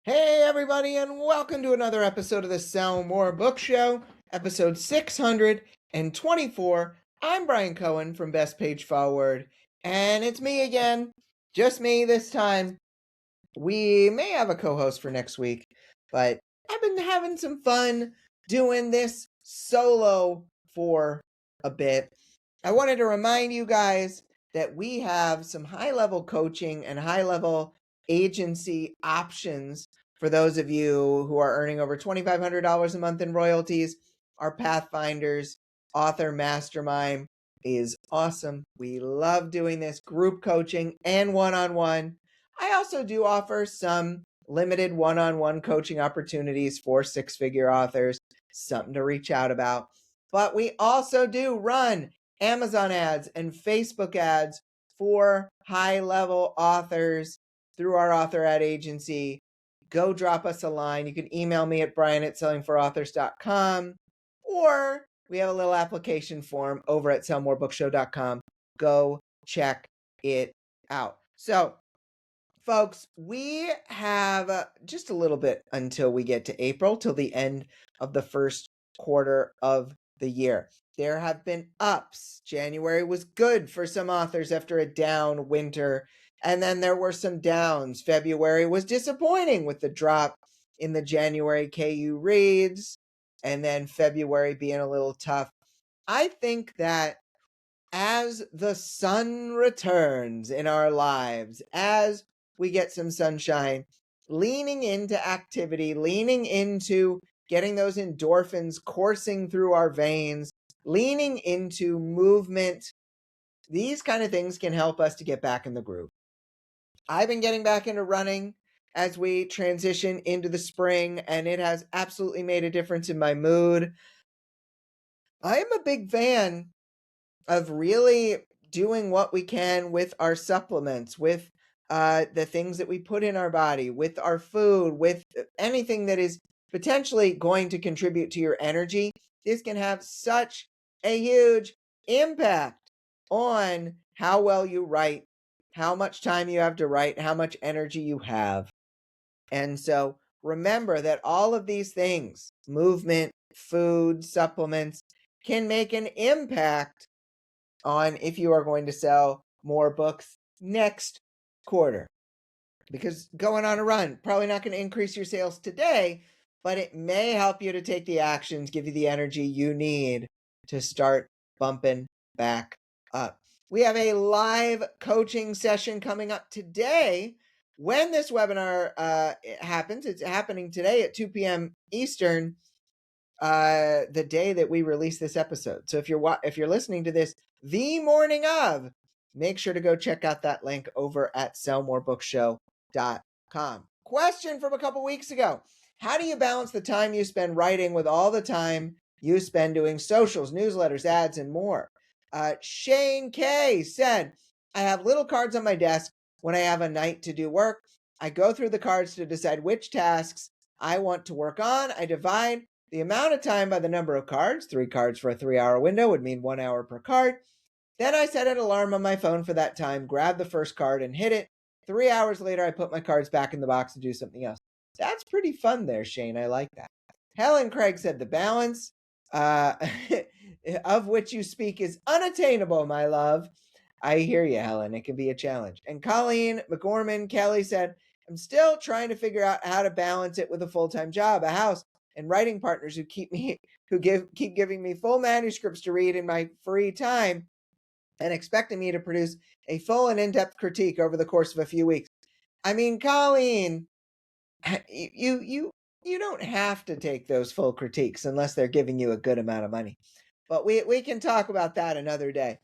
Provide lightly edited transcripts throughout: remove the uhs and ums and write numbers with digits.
Hey, everybody, and welcome to another episode of the Sell More Book Show, episode 624. I'm Brian Cohen from Best Page Forward, and it's me again. Just me this time. We may have a co host for next week, but I've been having some fun doing this solo for a bit. I wanted to remind you guys that we have some high level coaching and high level agency options for those of you who are earning over $2,500 a month in royalties. Our Pathfinders author mastermind is awesome. We love doing this group coaching and one on one. I also do offer some limited one on one coaching opportunities for six-figure authors, something to reach out about. But we also do run Amazon ads and Facebook ads for high level authors through our author ad agency. Go drop us a line. You can email me at brian@sellingforauthors.com, or we have a little application form over at sellmorebookshow.com. Go check it out. So, folks, we have just a little bit until we get to April, till the end of the first quarter of the year. There have been ups. January was good for some authors after a down winter, and then there were some downs. February was disappointing with the drop in the January KU reads, and then February being a little tough. I think that as the sun returns in our lives, as we get some sunshine, leaning into activity, leaning into getting those endorphins coursing through our veins, leaning into movement, these kind of things can help us to get back in the groove. I've been getting back into running as we transition into the spring, and it has absolutely made a difference in my mood. I am a big fan of really doing what we can with our supplements, with the things that we put in our body, with our food, with anything that is potentially going to contribute to your energy. This can have such a huge impact on how well you write, how much time you have to write, how much energy you have. And so remember that all of these things, movement, food, supplements, can make an impact on if you are going to sell more books next quarter. Because going on a run, probably not going to increase your sales today, but it may help you to take the actions, give you the energy you need to start bumping back up. We have a live coaching session coming up today. When this webinar happens, it's happening today at 2 p.m. Eastern, the day that we release this episode. So if you're listening to this the morning of, make sure to go check out that link over at sellmorebookshow.com. Question from a couple weeks ago: how do you balance the time you spend writing with all the time you spend doing socials, newsletters, ads, and more? Shane K said, I have little cards on my desk when I have a night to do work. I go through the cards to decide which tasks I want to work on. I divide the amount of time by the number of cards. 3 cards for a 3-hour window would mean 1 hour per card. Then I set an alarm on my phone for that time, grab the first card and hit it. 3 hours later, I put my cards back in the box and do something else. That's pretty fun there, Shane. I like that. Helen Craig said the balance of which you speak is unattainable, my love. I hear you, Helen. It can be a challenge. And Colleen McGorman Kelly said, I'm still trying to figure out how to balance it with a full-time job, a house, and writing partners who keep giving me full manuscripts to read in my free time and expecting me to produce a full and in-depth critique over the course of a few weeks. I mean, Colleen, you don't have to take those full critiques unless they're giving you a good amount of money. But we can talk about that another day.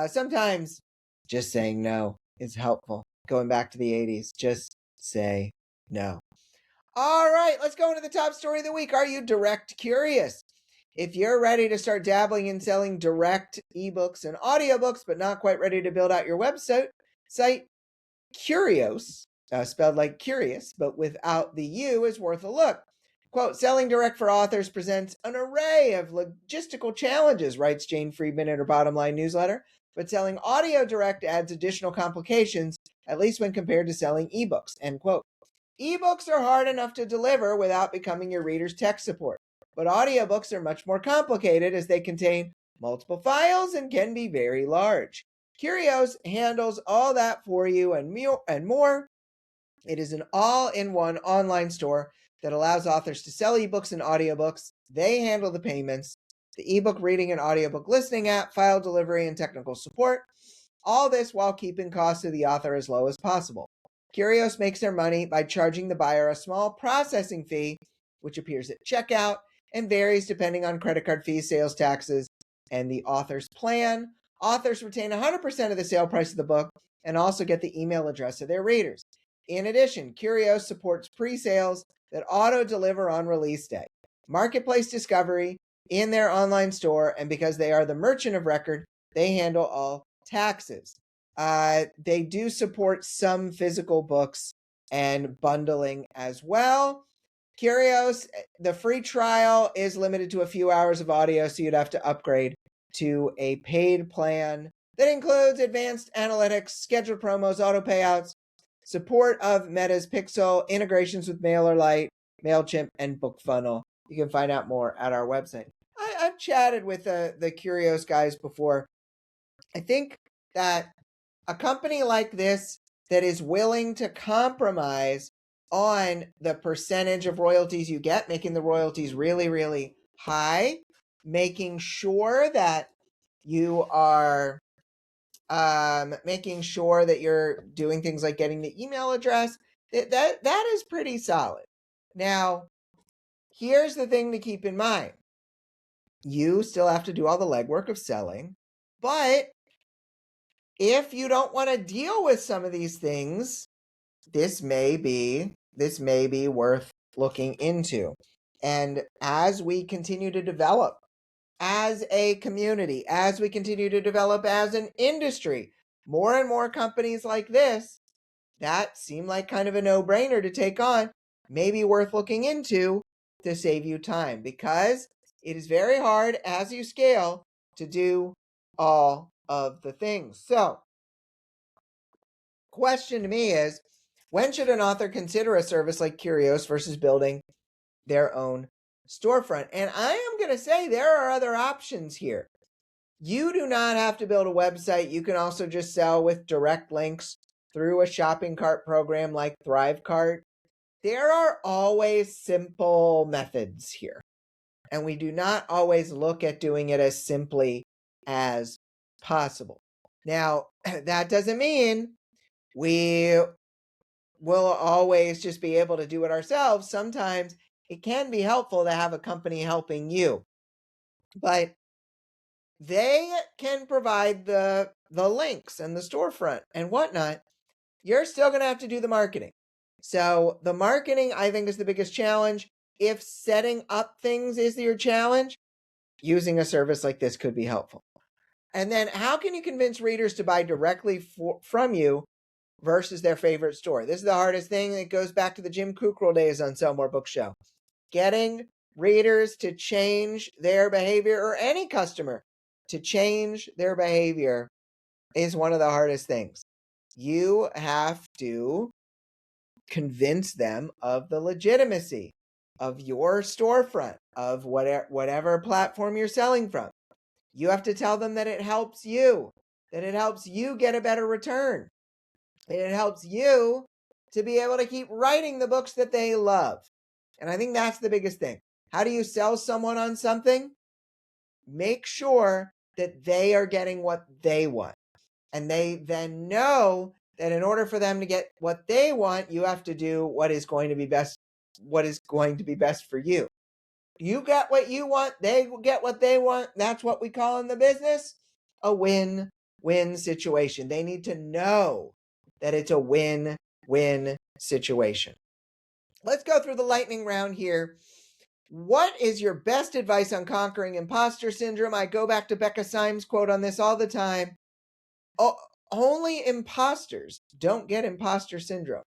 Sometimes just saying no is helpful. Going back to the 80s, just say no. All right, let's go into the top story of the week. Are you direct curious? If you're ready to start dabbling in selling direct ebooks and audiobooks, but not quite ready to build out your website, Curios, spelled like curious, but without the U, is worth a look. Quote, selling direct for authors presents an array of logistical challenges, writes Jane Friedman in her Bottom Line newsletter, but selling audio direct adds additional complications, at least when compared to selling ebooks, end quote. Ebooks are hard enough to deliver without becoming your reader's tech support, but audiobooks are much more complicated as they contain multiple files and can be very large. Curios handles all that for you and more. It is an all-in-one online store that allows authors to sell ebooks and audiobooks. They handle the payments, the ebook reading and audiobook listening app, file delivery, and technical support. All this while keeping costs of the author as low as possible. Curios makes their money by charging the buyer a small processing fee, which appears at checkout and varies depending on credit card fees, sales taxes, and the author's plan. Authors retain 100% of the sale price of the book and also get the email address of their readers. In addition, Curios supports pre-sales that auto-deliver on release day, marketplace discovery in their online store, and because they are the merchant of record, they handle all taxes. They do support some physical books and bundling as well. Curios, the free trial is limited to a few hours of audio, so you'd have to upgrade to a paid plan that includes advanced analytics, scheduled promos, auto payouts, support of Meta's Pixel, integrations with MailerLite, MailChimp, and BookFunnel. You can find out more at our website. I've chatted with the Curios guys before. I think that a company like this that is willing to compromise on the percentage of royalties you get, making the royalties really, really high, making sure that you are making sure that you're doing things like getting the email address, that is pretty solid. Now, here's the thing to keep in mind. You still have to do all the legwork of selling, but if you don't want to deal with some of these things, this may be worth looking into. And as we continue to develop as a community, as we continue to develop as an industry, more and more companies like this that seem like kind of a no-brainer to take on, may be worth looking into to save you time, because it is very hard as you scale to do all of the things. So, question to me is, when should an author consider a service like Curios versus building their own storefront? And I am going to say there are other options here. You do not have to build a website. You can also just sell with direct links through a shopping cart program like Thrivecart. There are always simple methods here, and we do not always look at doing it as simply as possible. Now, that doesn't mean we will always just be able to do it ourselves. Sometimes it can be helpful to have a company helping you, but they can provide the links and the storefront and whatnot. You're still going to have to do the marketing. So the marketing, I think, is the biggest challenge. If setting up things is your challenge, using a service like this could be helpful. And then how can you convince readers to buy directly from you versus their favorite store? This is the hardest thing. It goes back to the Jim Kukral days on Sell More Book Show. Getting readers to change their behavior, or any customer to change their behavior, is one of the hardest things. You have to convince them of the legitimacy of your storefront, of whatever platform you're selling from. You have to tell them that it helps you, that it helps you get a better return, that it helps you to be able to keep writing the books that they love. And I think that's the biggest thing. How do you sell someone on something? Make sure that they are getting what they want. And they then know that in order for them to get what they want, you have to do what is going to be best for you. You get what you want, they get what they want. That's what we call in the business a win-win situation. They need to know that it's a win-win situation. Let's go through the lightning round here. What is your best advice on conquering imposter syndrome? I go back to Becca Syme's quote on this all the time. Only imposters don't get imposter syndrome.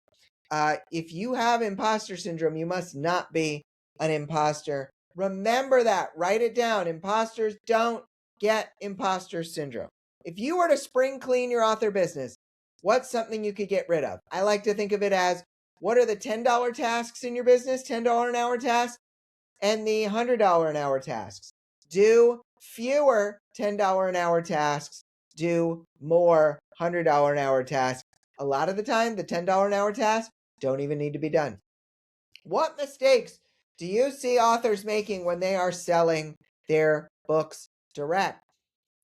If you have imposter syndrome, you must not be an imposter. Remember that. Write it down. Imposters don't get imposter syndrome. If you were to spring clean your author business, what's something you could get rid of? I like to think of it as What are the $10 tasks in your business, $10 an hour tasks, and the $100 an hour tasks? Do fewer $10 an hour tasks, do more $100 an hour tasks. A lot of the time, the $10 an hour tasks don't even need to be done. What mistakes do you see authors making when they are selling their books direct?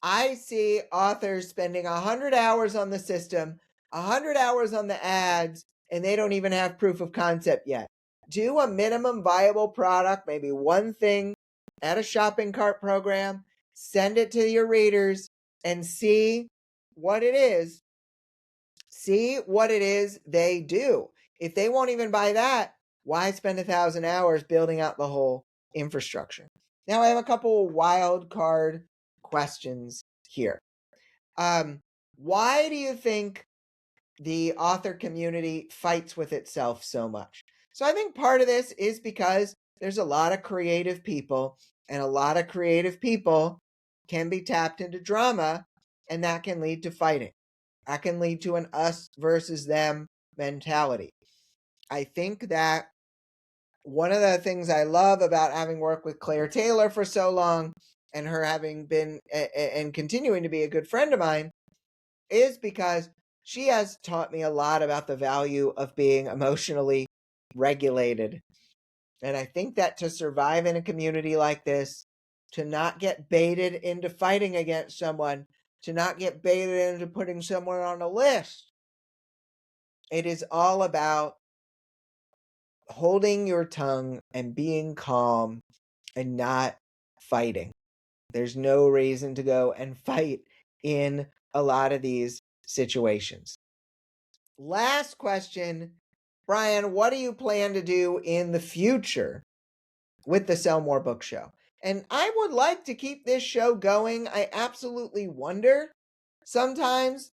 I see authors spending 100 hours on the system, 100 hours on the ads, and they don't even have proof of concept yet. Do a minimum viable product, maybe one thing at a shopping cart program, send it to your readers, and see what it is. See what it is they do. If they won't even buy that, why spend 1,000 hours building out the whole infrastructure? Now I have a couple wild card questions here. Why do you think the author community fights with itself so much? So I think part of this is because there's a lot of creative people, and a lot of creative people can be tapped into drama, and that can lead to fighting. That can lead to an us versus them mentality. I think that one of the things I love about having worked with Claire Taylor for so long, and her having been and continuing to be a good friend of mine, is because she has taught me a lot about the value of being emotionally regulated. And I think that to survive in a community like this, to not get baited into fighting against someone, to not get baited into putting someone on a list, it is all about holding your tongue and being calm and not fighting. There's no reason to go and fight in a lot of these situations. Last question, Brian, what do you plan to do in the future with the Sell More Book Show? And I would like to keep this show going. I absolutely wonder sometimes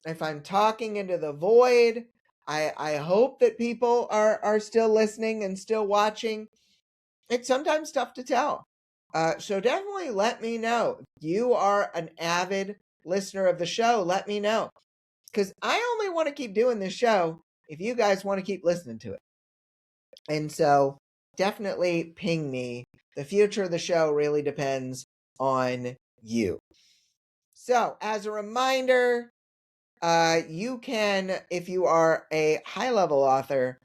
if I'm talking into the void. I hope that people are still listening and still watching. It's sometimes tough to tell. So definitely let me know. You are an avid listener of the show. Let me know. Because I only want to keep doing this show if you guys want to keep listening to it. And so definitely ping me. The future of the show really depends on you. So as a reminder, you can, if you are a high-level author,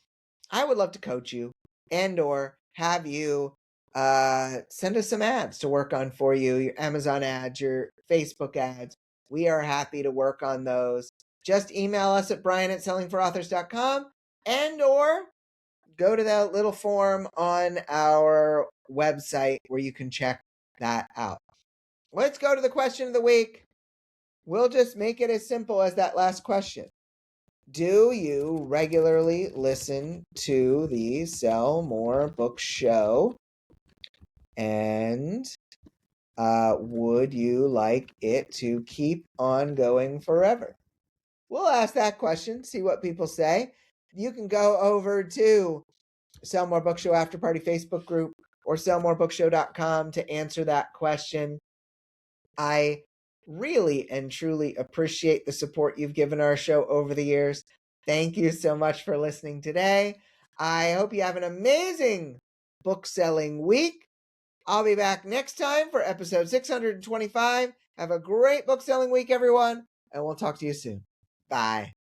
I would love to coach you and or have you send us some ads to work on for you, your Amazon ads, your Facebook ads. We are happy to work on those. Just email us at brian@sellingforauthors.com and or go to that little form on our website where you can check that out. Let's go to the question of the week. We'll just make it as simple as that last question. Do you regularly listen to the Sell More Book Show? And would you like it to keep on going forever? We'll ask that question, see what people say. You can go over to Sell More Book Show After Party Facebook group or sellmorebookshow.com to answer that question. I really and truly appreciate the support you've given our show over the years. Thank you so much for listening today. I hope you have an amazing book selling week. I'll be back next time for episode 625. Have a great book selling week, everyone, and we'll talk to you soon. Bye.